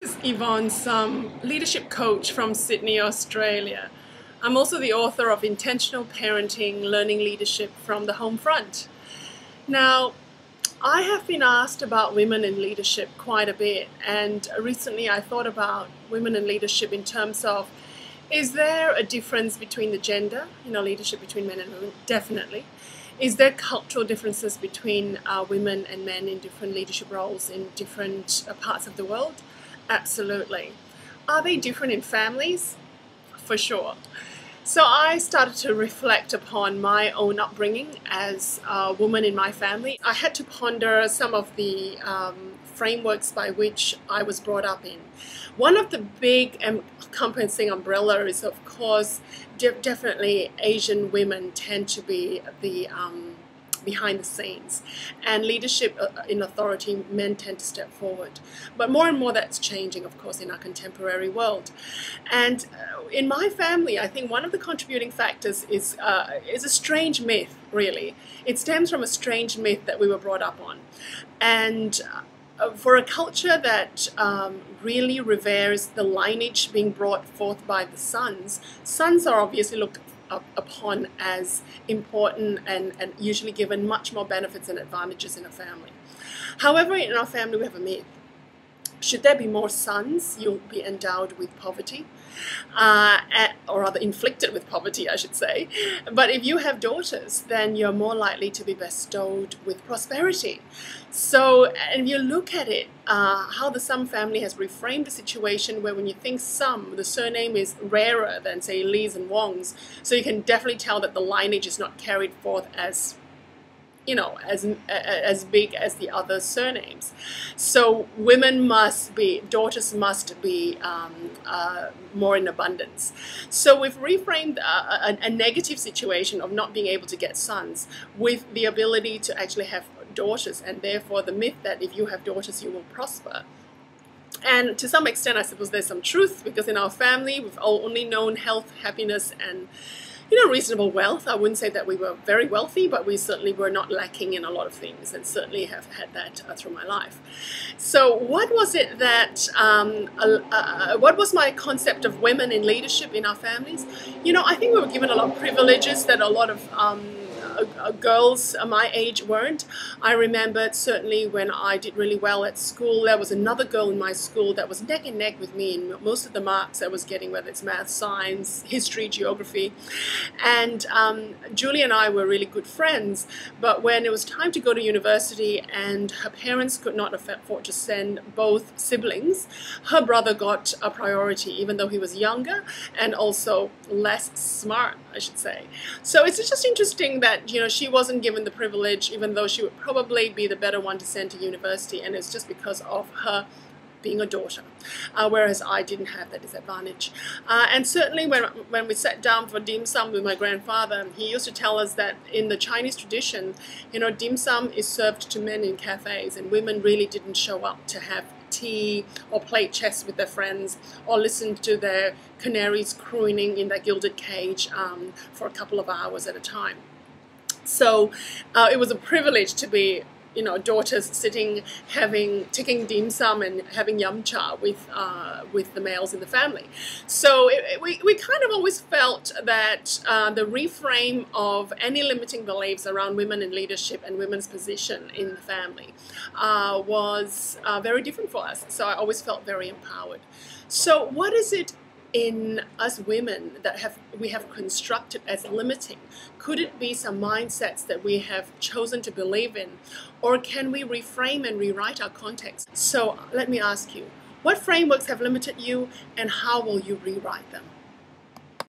This is Yvonne Sum, leadership coach from Sydney, Australia. I'm also the author of Intentional Parenting, Learning Leadership from the Home Front. Now, I have been asked about women in leadership quite a bit, and recently I thought about women in leadership in terms of, is there a difference between the gender, leadership between men and women? Definitely. Is there cultural differences between women and men in different leadership roles in different parts of the world? Absolutely. Are they different in families? For sure. So I started to reflect upon my own upbringing as a woman in my family. I had to ponder some of the frameworks by which I was brought up in. One of the big encompassing umbrella is, of course, definitely Asian women tend to be the behind the scenes, and leadership in authority, men tend to step forward. But more and more that's changing, of course, in our contemporary world. And in my family, I think one of the contributing factors is a strange myth, really. It stems from a strange myth that we were brought up on. And for a culture that really reveres the lineage being brought forth by the sons are obviously looked upon as important and usually given much more benefits and advantages in a family. However, in our family we have a myth. Should there be more sons, you'll be endowed with poverty, or rather inflicted with poverty, I should say. But if you have daughters, then you're more likely to be bestowed with prosperity. So, and if you look at it, how the Sum family has reframed the situation where when you think Sum, the surname is rarer than, say, Lees and Wongs. So you can definitely tell that the lineage is not carried forth as as big as the other surnames. So daughters must be more in abundance. So we've reframed a negative situation of not being able to get sons with the ability to actually have daughters, and therefore the myth that if you have daughters you will prosper. And to some extent I suppose there's some truth, because in our family we've only known health, happiness, and reasonable wealth. I wouldn't say that we were very wealthy, but we certainly were not lacking in a lot of things, and certainly have had that through my life. So what was it that, what was my concept of women in leadership in our families? I think we were given a lot of privileges that a lot of girls my age weren't. I remembered certainly when I did really well at school, there was another girl in my school that was neck and neck with me in most of the marks I was getting, whether it's math, science, history, geography. And Julie and I were really good friends, but when it was time to go to university and her parents could not afford to send both siblings, her brother got a priority, even though he was younger and also less smart, I should say. So it's just interesting that she wasn't given the privilege, even though she would probably be the better one to send to university, and it's just because of her being a daughter, whereas I didn't have that disadvantage. And certainly when we sat down for dim sum with my grandfather, he used to tell us that in the Chinese tradition, dim sum is served to men in cafes, and women really didn't show up to have tea or play chess with their friends or listen to their canaries crooning in that gilded cage for a couple of hours at a time. So it was a privilege to be daughters sitting taking dim sum and having yum cha with the males in the family. So we kind of always felt that the reframe of any limiting beliefs around women in leadership and women's position in the family was very different for us. So I always felt very empowered. So what is it in us women that we have constructed as limiting? Could it be some mindsets that we have chosen to believe in, or can we reframe and rewrite our context? So let me ask you, what frameworks have limited you, and how will you rewrite them?